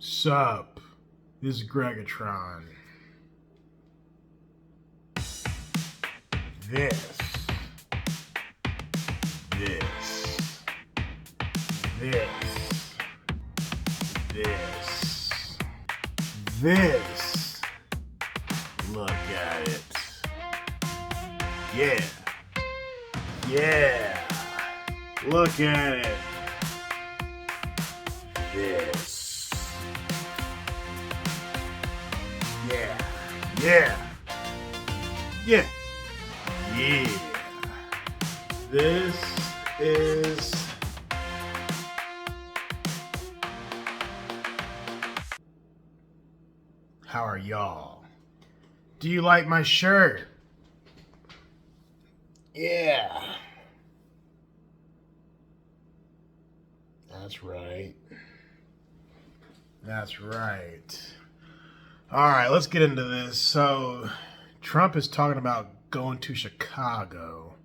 Sup? This is Greggatron. This. This. This. This. This. Look at it. Yeah. Yeah. Look at it. This. Yeah. Yeah. Yeah. Yeah. This is how are y'all? Do you like my shirt? Yeah. That's right. That's right. All right, let's get into this. So, Trump is talking about going to Chicago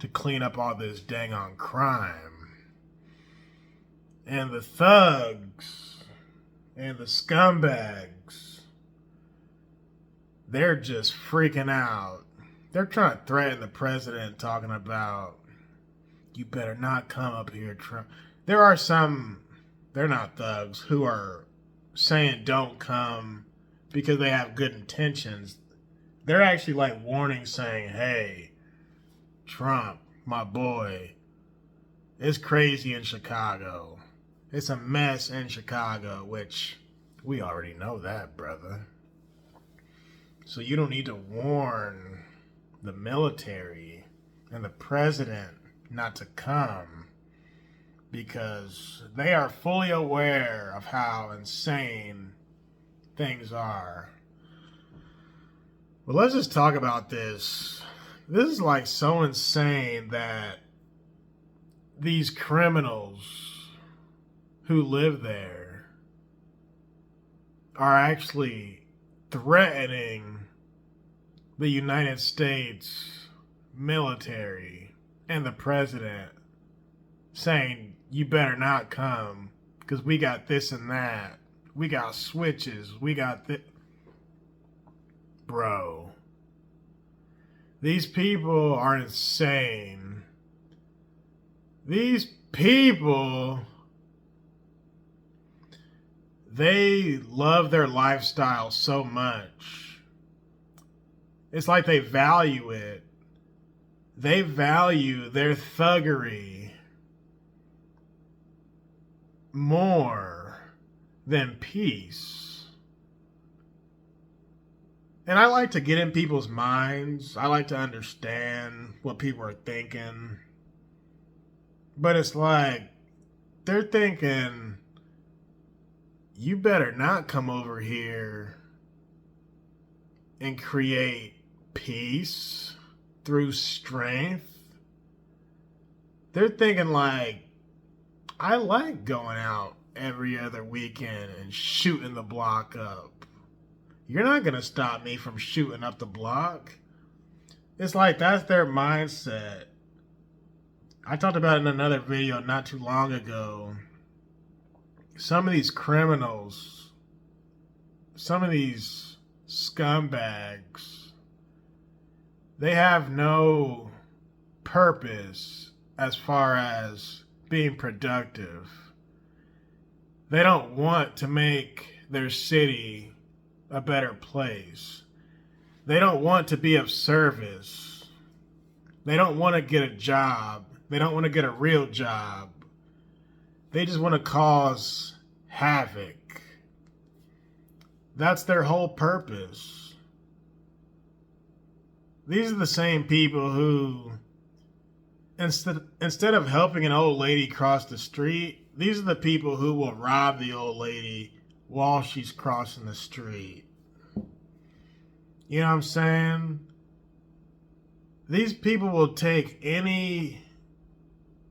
to clean up all this dang on crime. And the thugs and the scumbags, they're just freaking out. They're trying to threaten the president, talking about, you better not come up here, Trump. There are some, they're not thugs, who are saying don't come because they have good intentions. They're actually like warning, saying, hey, Trump, my boy, it's crazy in Chicago. It's a mess in Chicago, which we already know that, brother. So you don't need to warn the military and the president not to come, because they are fully aware of how insane things are. But let's just talk about this. This is like so insane that these criminals who live there are actually threatening the United States military and the president, saying, you better not come because we got this and that. We got switches. We got this. Bro, these people are insane. These people, they love their lifestyle so much. It's like they value it. They value their thuggery more than peace. And I like to get in people's minds. I like to understand what people are thinking. But it's like, they're thinking, you better not come over here and create peace through strength. They're thinking like, I like going out every other weekend and shooting the block up. You're not going to stop me from shooting up the block. It's like that's their mindset. I talked about it in another video not too long ago. Some of these criminals, some of these scumbags, they have no purpose as far as being productive. They don't want to make their city a better place. They don't want to be of service. They don't want to get a job. They don't want to get a real job. They just want to cause havoc. That's their whole purpose. These are the same people who, instead of helping an old lady cross the street, these are the people who will rob the old lady while she's crossing the street. You know what I'm saying? These people will take any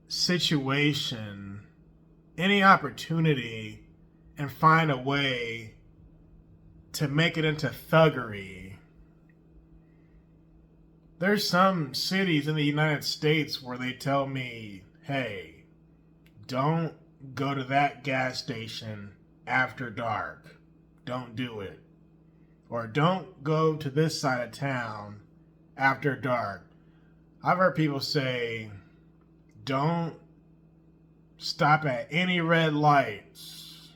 situation, any opportunity, and find a way to make it into thuggery. There's some cities in the United States where they tell me, hey, don't go to that gas station after dark. Don't do it. Or don't go to this side of town after dark. I've heard people say, don't stop at any red lights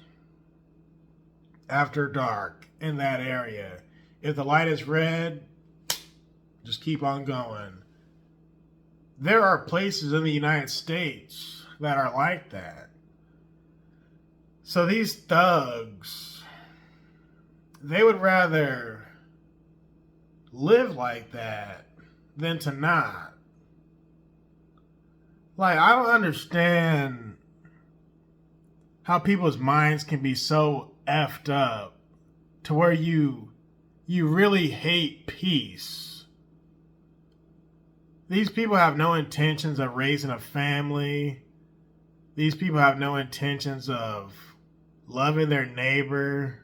after dark in that area. If the light is red, just keep on going. There are places in the United States that are like that. So these thugs, they would rather live like that than to not. Like, I don't understand how people's minds can be so effed up to where you really hate peace. These people have no intentions of raising a family. These people have no intentions of loving their neighbor.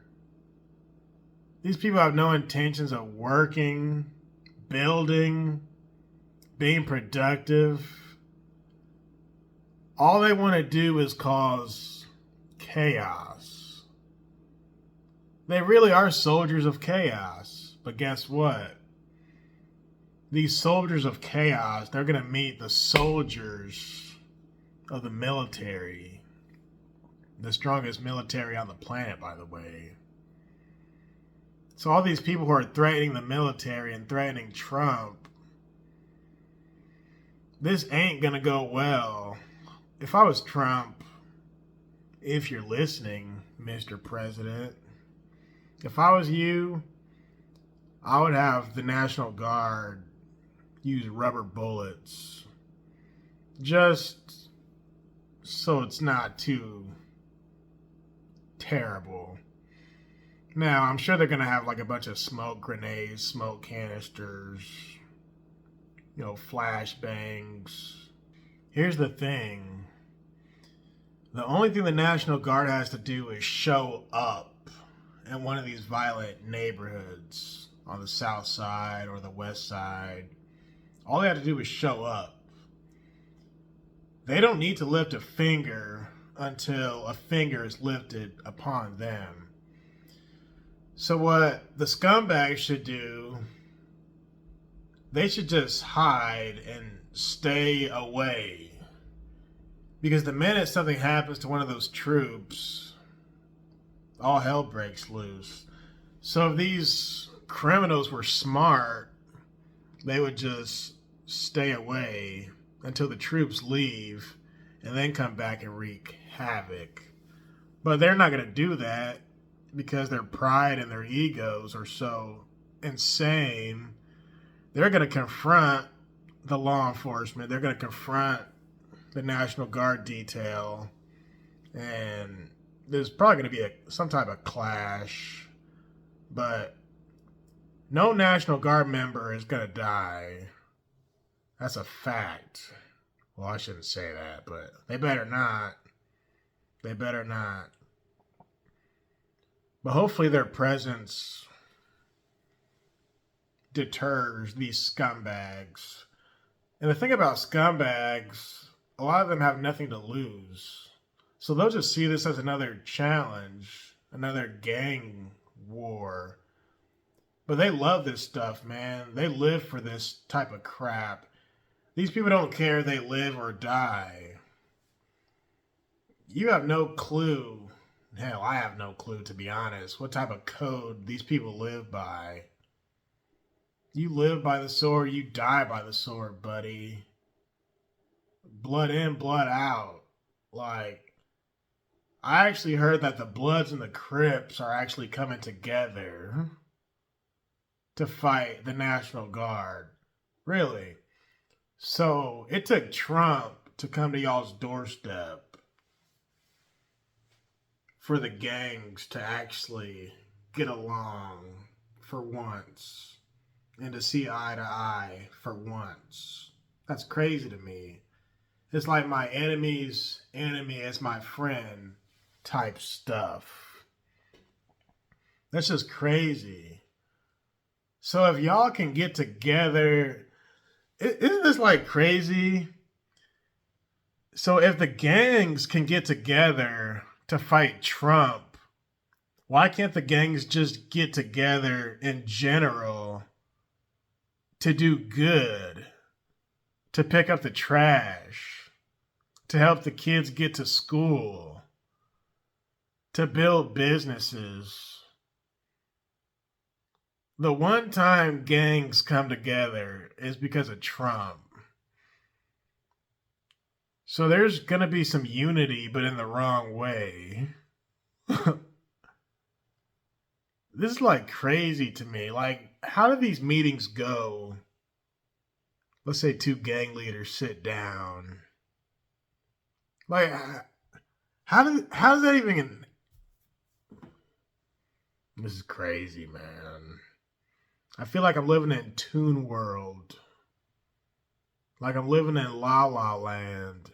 These people have no intentions of working, building, being productive. All they want to do is cause chaos. They really are soldiers of chaos. But guess what? These soldiers of chaos, they're going to meet the soldiers of the military. The strongest military on the planet, by the way. So all these people who are threatening the military and threatening Trump, this ain't going to go well. If I was Trump, if you're listening, Mr. President, if I was you, I would have the National Guard use rubber bullets just so it's not too terrible. Now, I'm sure they're going to have like a bunch of smoke grenades, smoke canisters, flashbangs. Here's the thing. The only thing the National Guard has to do is show up in one of these violent neighborhoods on the south side or the west side. All they have to do is show up. They don't need to lift a finger until a finger is lifted upon them. So what the scumbags should do, they should just hide and stay away. Because the minute something happens to one of those troops, all hell breaks loose. So if these criminals were smart, they would just stay away until the troops leave and then come back and wreak havoc. But they're not going to do that because their pride and their egos are so insane. They're going to confront the law enforcement. They're going to confront the National Guard detail. And there's probably going to be some type of clash. But no National Guard member is going to die. That's a fact. Well, I shouldn't say that, but they better not. They better not. But hopefully their presence deters these scumbags. And the thing about scumbags, a lot of them have nothing to lose. So they'll just see this as another challenge, another gang war. But they love this stuff, man. They live for this type of crap. These people don't care if they live or die. You have no clue. Hell, I have no clue, to be honest, what type of code these people live by. You live by the sword, you die by the sword, buddy. Blood in, blood out. Like, I actually heard that the Bloods and the Crips are actually coming together to fight the National Guard. Really? So it took Trump to come to y'all's doorstep for the gangs to actually get along for once and to see eye to eye for once. That's crazy to me. It's like my enemy's enemy is my friend type stuff. That's just crazy. So if y'all can get together, isn't this like crazy? So if the gangs can get together to fight Trump Why can't the gangs just get together in general to do good, to pick up the trash, to help the kids get to school, to build businesses? The one time gangs come together is because of Trump. So there's going to be some unity, but in the wrong way. This is like crazy to me. Like, how do these meetings go? Let's say two gang leaders sit down. Like, how does that even? This is crazy, man. I feel like I'm living in Toon World. Like I'm living in La La Land.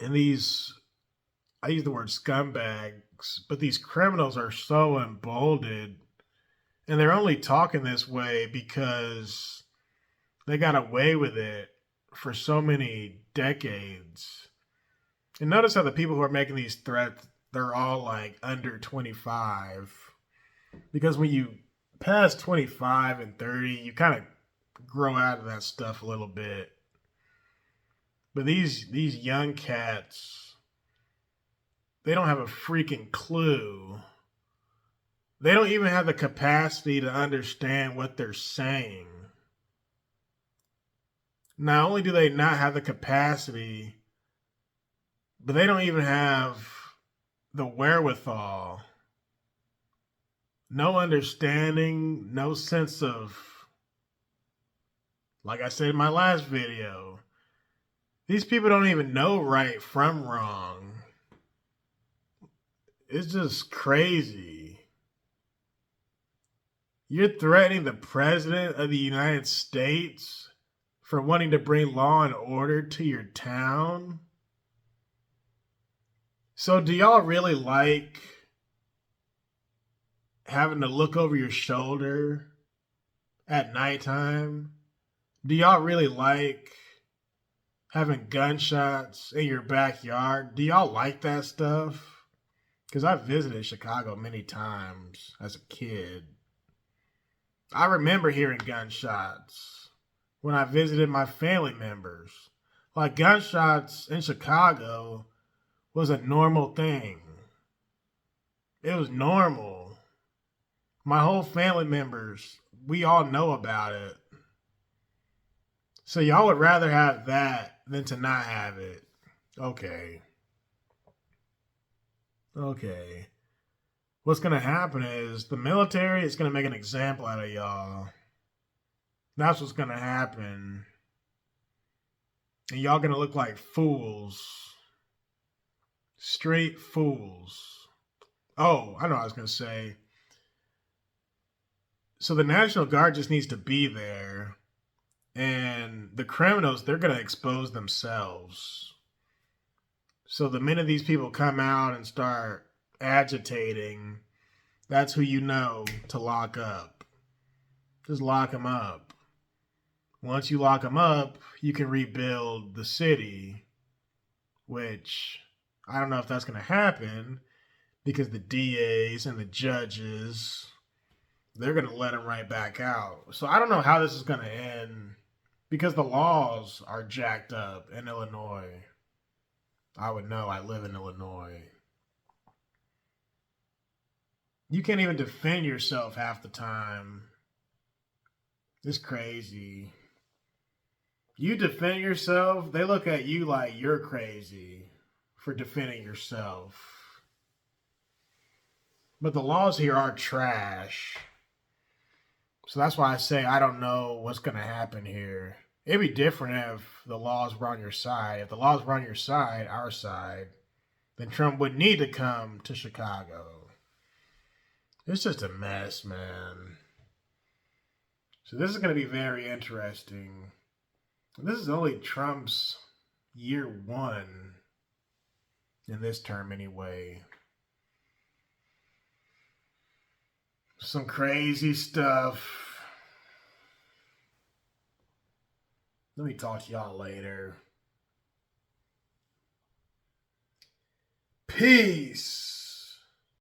And I use the word scumbags, but these criminals are so emboldened. And they're only talking this way because they got away with it for so many decades. And notice how the people who are making these threats, they're all like under 25. Because when you pass 25 and 30, you kind of grow out of that stuff a little bit. But these young cats, they don't have a freaking clue. They don't even have the capacity to understand what they're saying. Not only do they not have the capacity, but they don't even have the wherewithal. No understanding, no sense of, like I said in my last video, these people don't even know right from wrong. It's just crazy. You're threatening the president of the United States for wanting to bring law and order to your town? So do y'all really like having to look over your shoulder at nighttime? Do y'all really like having gunshots in your backyard? Do y'all like that stuff? Because I've visited Chicago many times as a kid. I remember hearing gunshots when I visited my family members. Like, gunshots in Chicago was a normal thing. It was normal. My whole family members, we all know about it. So y'all would rather have that than to not have it. Okay. What's going to happen is the military is going to make an example out of y'all. That's what's going to happen. And y'all going to look like fools. Straight fools. Oh, I know what I was going to say. So the National Guard just needs to be there. And the criminals, they're going to expose themselves. So the minute these people come out and start agitating, that's who you know to lock up. Just lock them up. Once you lock them up, you can rebuild the city, which I don't know if that's going to happen because the DAs and the judges, they're going to let them right back out. So I don't know how this is going to end because the laws are jacked up in Illinois. I would know. I live in Illinois. You can't even defend yourself half the time. It's crazy. You defend yourself, they look at you like you're crazy for defending yourself. But the laws here are trash. So that's why I say I don't know what's going to happen here. It'd be different if the laws were on your side. If the laws were on your side, our side, then Trump would need to come to Chicago. It's just a mess, man. So this is going to be very interesting. This is only Trump's year one in this term anyway. Some crazy stuff. Let me talk to y'all later. Peace.